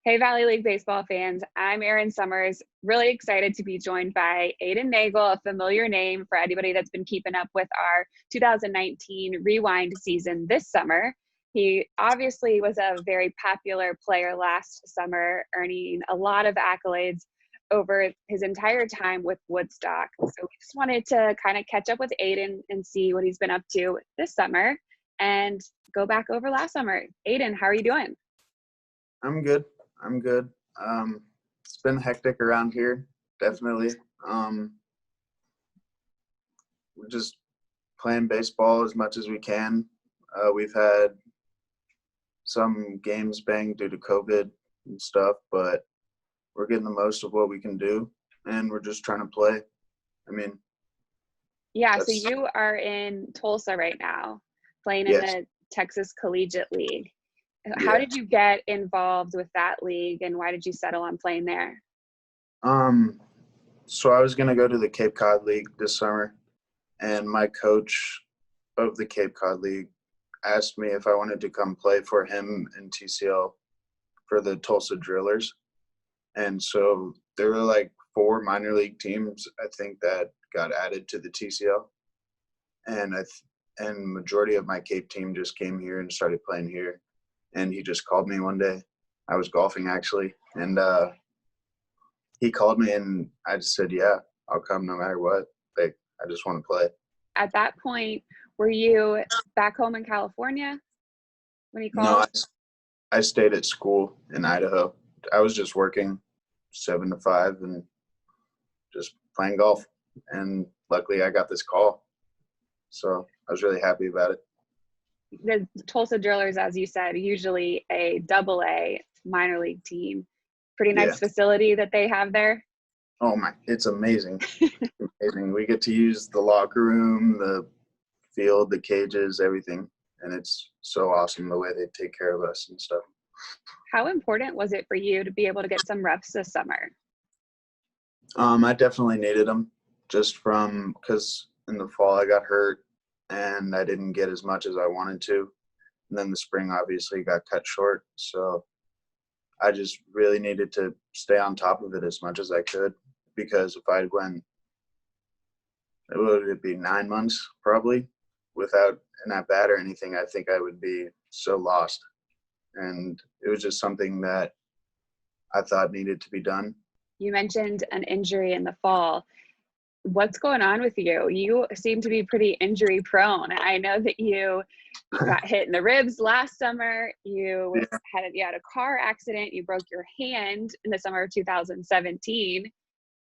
Hey, Valley League baseball fans. I'm Erin Summers, really excited to be joined by Aidan Nagle, a familiar name for anybody that's been keeping up with our 2019 Rewind season this summer. He obviously was a very popular player last summer, earning a lot of accolades over his entire time with Woodstock. So we just wanted to kind of catch up with Aidan and see what he's been up to this summer and go back over last summer. Aidan, how are you doing? I'm good. I'm good. It's been hectic around here, definitely. We're just playing baseball as much as we can. We've had some games banged due to COVID and stuff, but we're getting the most of what we can do, and we're just trying to play. I mean, Yeah, so you are in Tulsa right now, playing in yes, the Texas Collegiate League. How yeah. did you get involved with that league, and why did you settle on playing there? So I was gonna go to the Cape Cod League this summer, and my coach of the Cape Cod League asked me if I wanted to come play for him in TCL for the Tulsa Drillers. And so there were like 4 minor league teams, I think, that got added to the TCL. And and majority of my Cape team just came here and started playing here. And he just called me one day. I was golfing actually, and he called me, and I just said, "Yeah, I'll come no matter what. Like, I just want to play." At that point, were you back home in California when he No, called? I stayed at school in Idaho. I was just working 7 to 5 and just playing golf. And luckily I got this call. So I was really happy about it. The Tulsa Drillers, as you said, usually a AA minor league team. Pretty Yeah. nice facility that they have there. Oh my, it's amazing. Amazing. We get to use the locker room, the field, the cages, everything. And it's so awesome the way they take care of us and stuff. How important was it for you to be able to get some reps this summer? I definitely needed them just because in the fall I got hurt and I didn't get as much as I wanted to. And then the spring obviously got cut short. So I just really needed to stay on top of it as much as I could, because if I went, it would be 9 months probably without an at bat or anything, I think I would be so lost. And it was just something that I thought needed to be done. You mentioned an injury in the fall. What's going on with you? You seem to be pretty injury prone. I know that you got hit in the ribs last summer. You had a car accident. You broke your hand in the summer of 2017.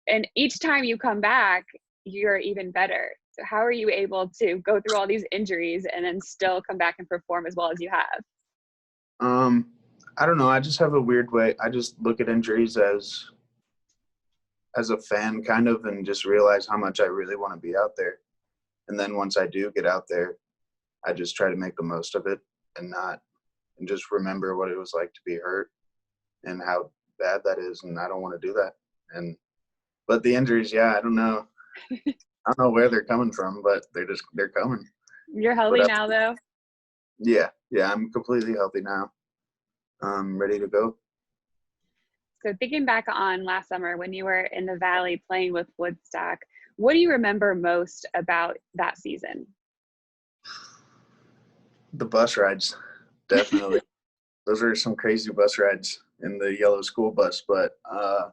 And each time you come back, you're even better. So how are you able to go through all these injuries and then still come back and perform as well as you have? I don't know. I just have a weird way. I just look at injuries as a fan kind of, and just realize how much I really want to be out there. And then once I do get out there, I just try to make the most of it and just remember what it was like to be hurt and how bad that is. And I don't want to do that. But the injuries, yeah, I don't know. I don't know where they're coming from, but they're coming. You're healthy now though? Yeah, I'm completely healthy now. I'm ready to go. So thinking back on last summer when you were in the Valley playing with Woodstock, what do you remember most about that season? The bus rides, definitely. Those are some crazy bus rides in the yellow school bus. But, I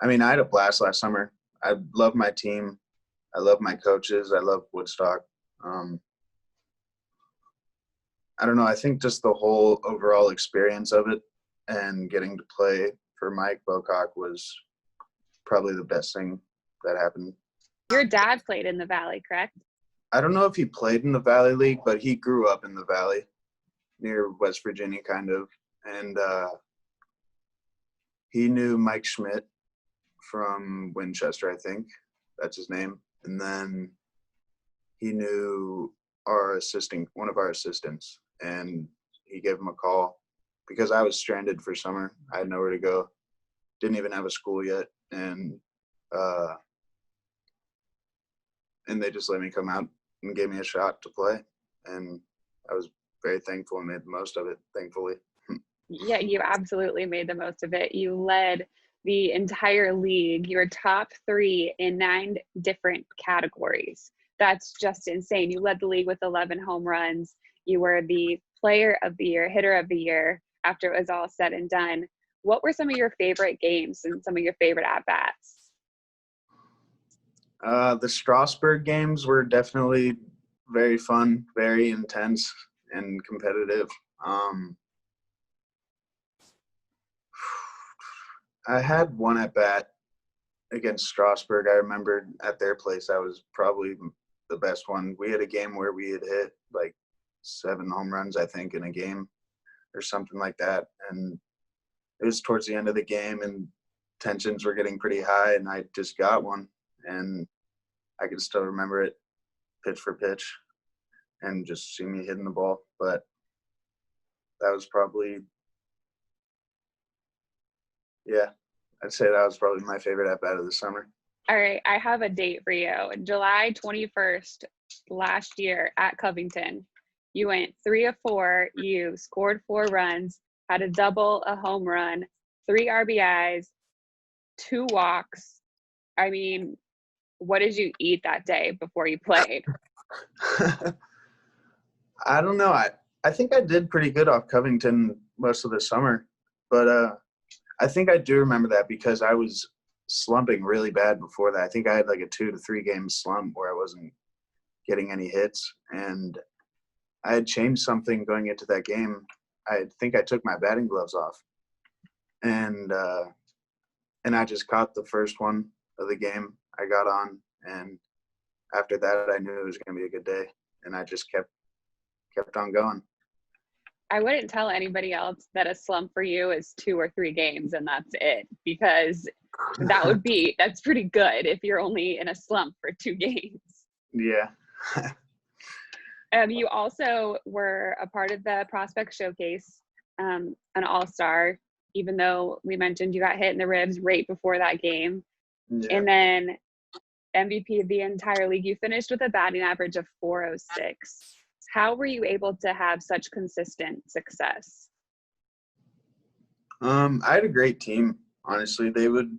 mean, I had a blast last summer. I love my team. I love my coaches. I love Woodstock. I don't know. I think just the whole overall experience of it and getting to play for Mike Bocock was probably the best thing that happened. Your dad played in the Valley, correct? I don't know if he played in the Valley League, but he grew up in the Valley near West Virginia, kind of. And he knew Mike Schmidt from Winchester, I think. That's his name. And then he knew one of our assistants, and he gave him a call because I was stranded for summer. I had nowhere to go. Didn't even have a school yet. And they just let me come out and gave me a shot to play. And I was very thankful and made the most of it, thankfully. Yeah, you absolutely made the most of it. You led the entire league. You were top 3 in 9 different categories. That's just insane. You led the league with 11 home runs. You were the player of the year, hitter of the year after it was all said and done. What were some of your favorite games and some of your favorite at-bats? The Strasburg games were definitely very fun, very intense, and competitive. I had one at bat against Strasburg. I remembered at their place. That was probably the best one. We had a game where we had hit like 7 home runs, I think, in a game or something like that. And it was towards the end of the game, and tensions were getting pretty high, and I just got one. And I can still remember it pitch for pitch and just see me hitting the ball. But that was probably, yeah, I'd say that was probably my favorite at-bat of the summer. All right, I have a date for you. July 21st last year at Covington, you went 3 of 4. You scored 4 runs, had a double, a home run, 3 RBIs, 2 walks. I mean, what did you eat that day before you played? I don't know. I think I did pretty good off Covington most of the summer, but I think I do remember that because I was slumping really bad before that. I think I had like a 2 to 3 game slump where I wasn't getting any hits, and I had changed something going into that game. I think I took my batting gloves off, and I just caught the first one of the game. I got on, and after that, I knew it was going to be a good day, and I just kept on going. I wouldn't tell anybody else that a slump for you is 2 or 3 games and that's it, because that's pretty good if you're only in a slump for 2 games. Yeah. You also were a part of the prospect showcase, an all-star, even though we mentioned you got hit in the ribs right before that game. Yeah. And then MVP of the entire league. You finished with a batting average of 406. How were you able to have such consistent success? I had a great team, honestly. They would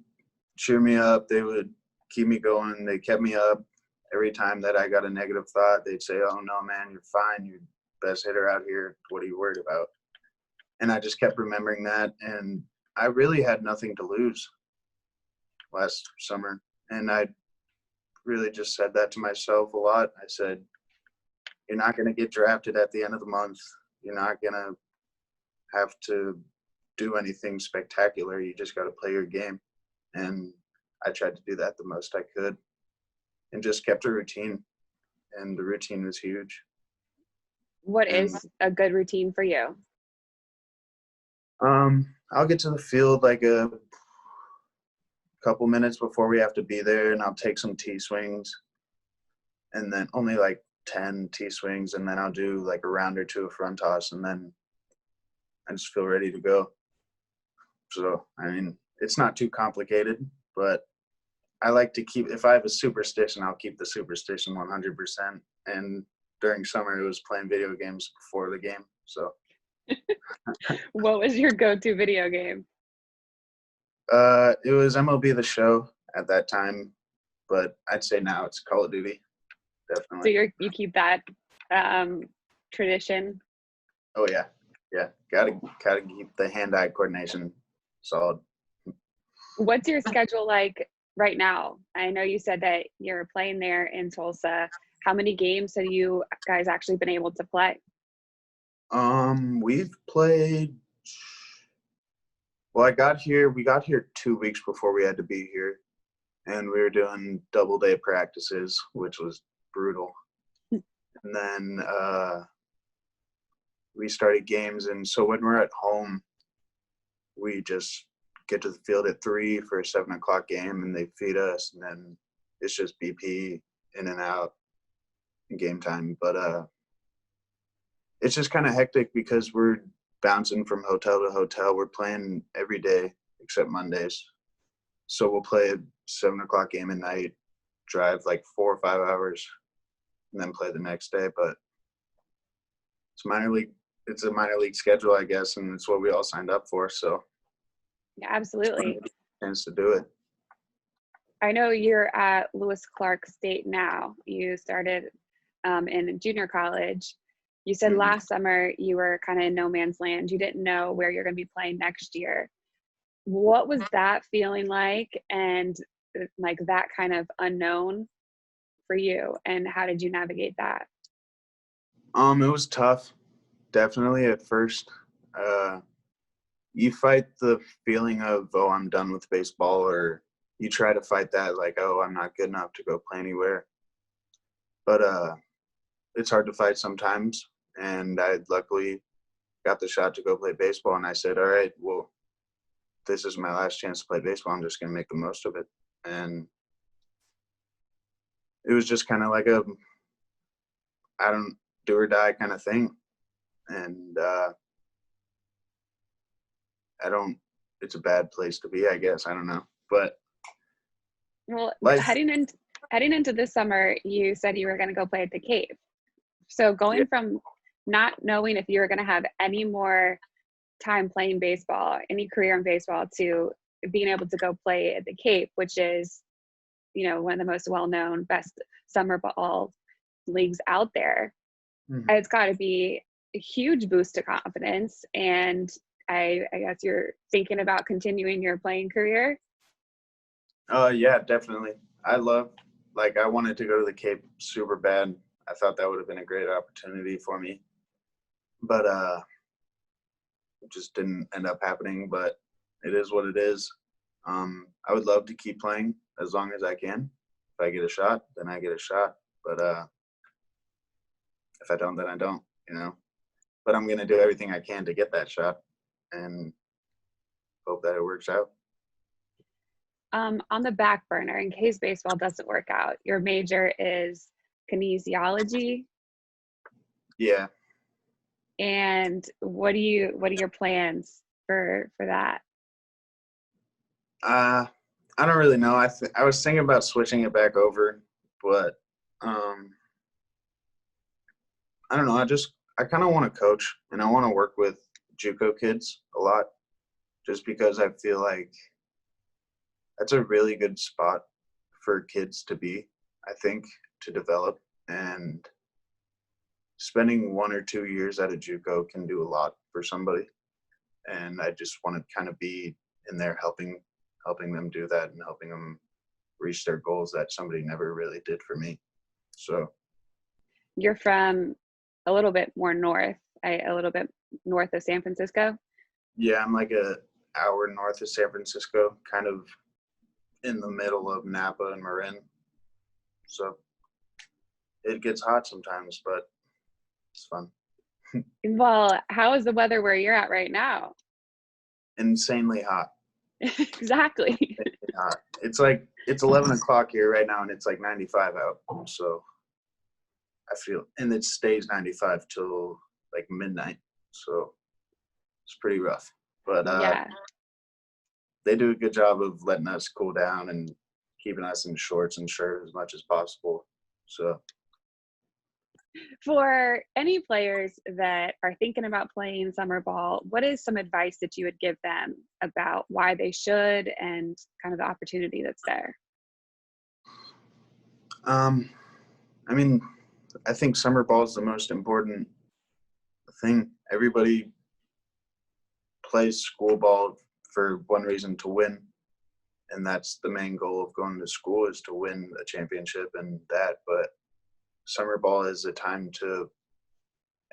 cheer me up. They would keep me going. They kept me up. Every time that I got a negative thought, they'd say, "Oh, no, man, you're fine. You're the best hitter out here. What are you worried about?" And I just kept remembering that. And I really had nothing to lose last summer. And I really just said that to myself a lot. I said, you're not going to get drafted at the end of the month. You're not going to have to do anything spectacular. You just got to play your game. And I tried to do that the most I could and just kept a routine. And the routine was huge. What is a good routine for you? I'll get to the field like a couple minutes before we have to be there, and I'll take some T swings, and then only like 10 T swings, and then I'll do like a round or 2 of front toss, and then I just feel ready to go. So, I mean, it's not too complicated, but I like to keep, if I have a superstition, I'll keep the superstition 100%. And during summer, it was playing video games before the game. So, What was your go-to video game? it was MLB The Show at that time, but I'd say now it's Call of Duty. Definitely. So you keep that tradition? Oh yeah, gotta keep the hand-eye coordination solid. What's your schedule like right now? I know you said that you're playing there in Tulsa. How many games have you guys actually been able to play? We've played. Well, we got here 2 weeks before we had to be here, and we were doing double-day practices, which was brutal. And then we started games, and so when we're at home, we just get to the field at 3 for a 7 o'clock game, and they feed us, and then it's just BP in and out in game time. But it's just kind of hectic because we're bouncing from hotel to hotel. We're playing every day except Mondays. So we'll play a 7 o'clock game at night, drive like 4 or 5 hours, and then play the next day. But it's minor league it's a minor league schedule, I guess, and it's what we all signed up for. So Yeah, absolutely. chance to do it. I know you're at Lewis Clark State now. You started in junior college. You said last summer you were kind of in no man's land. You didn't know where you're going to be playing next year. What was that feeling like, and like that kind of unknown for you, and how did you navigate that? It was tough, definitely at first. You fight the feeling of, oh, I'm done with baseball, or you try to fight that like, oh, I'm not good enough to go play anywhere. But it's hard to fight sometimes, and I luckily got the shot to go play baseball, and I said, all right, well, this is my last chance to play baseball. I'm just going to make the most of it. And it was just kind of like a, I don't do or die kind of thing. And it's a bad place to be, I guess. I don't know. But Well, life, heading into this summer, you said you were going to go play at the Cave. So going from not knowing if you were going to have any more time playing baseball, any career in baseball, to being able to go play at the Cape, which is, you know, one of the most well-known, best summer ball leagues out there. It's got to be a huge boost to confidence. And I guess you're thinking about continuing your playing career. Yeah, definitely. I wanted to go to the Cape super bad. I thought that would have been a great opportunity for me. But it just didn't end up happening, but it is what it is. I would love to keep playing as long as I can. If I get a shot, then I get a shot. But if I don't, then I don't, you know. But I'm going to do everything I can to get that shot and hope that it works out. On the back burner, in case baseball doesn't work out, your major is kinesiology. Yeah. And what are your plans for that? I don't really know. I was thinking about switching it back over, but I don't know. I kind of want to coach, and I want to work with JUCO kids a lot, just because I feel like that's a really good spot for kids to be, I think, to develop. And spending 1 or 2 years at a JUCO can do a lot for somebody. And I just want to kind of be in there helping them do that and helping them reach their goals that somebody never really did for me. So You're from a little bit more north, a little bit north of San Francisco. Yeah, I'm like a hour north of San Francisco, kind of in the middle of Napa and Marin. So it gets hot sometimes, but it's fun. Well, how is the weather where you're at right now? Insanely hot. Exactly. Hot. It's 11 o'clock here right now, and it's like 95 out. So and it stays 95 till like midnight. So it's pretty rough. But Yeah. they do a good job of letting us cool down and keeping us in shorts and shirts as much as possible. So For any players that are thinking about playing summer ball, what is some advice that you would give them about why they should and kind of the opportunity that's there? I mean, I think summer ball is the most important thing. Everybody plays school ball for one reason, to win. And that's the main goal of going to school, is to win a championship and that. But summer ball is a time to,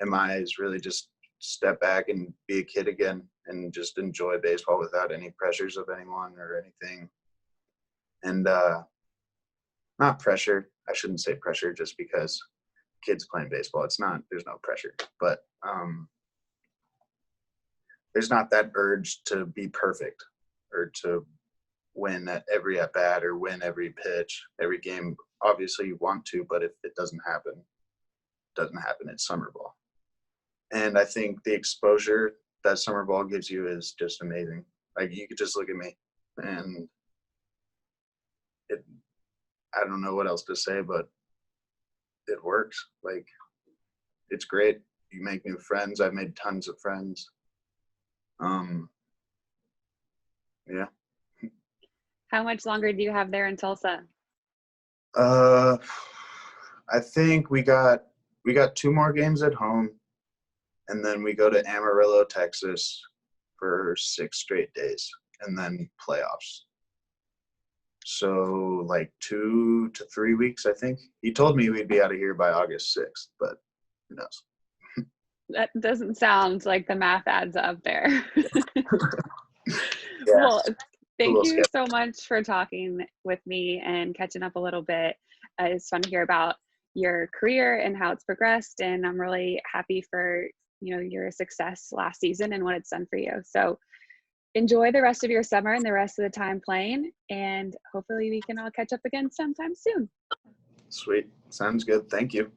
in my eyes, really just step back and be a kid again and just enjoy baseball without any pressures of anyone or anything. And not pressure. I shouldn't say pressure just because kids playing baseball. There's no pressure. But there's not that urge to be perfect or to win at every at bat or win every pitch, every game. Obviously you want to, but if it doesn't happen, it doesn't happen. It's summer ball. And I think the exposure that summer ball gives you is just amazing. Like, you could just look at me and I don't know what else to say, but it works. Like, it's great. you make new friends. I've made tons of friends. Yeah. How much longer do you have there in Tulsa? I think we got 2 more games at home, and then we go to Amarillo, Texas for 6 straight days, and then playoffs. So like 2 to 3 weeks, I think. He told me we'd be out of here by August 6th, but who knows? That doesn't sound like the math adds up there. Yeah, Well, a thank little you skeptical. so much for talking with me and catching up a little bit. It's fun to hear about your career and how it's progressed, and I'm really happy for your success last season and what it's done for you. So enjoy the rest of your summer and the rest of the time playing, and hopefully we can all catch up again sometime soon. Sweet. Sounds good. Thank you.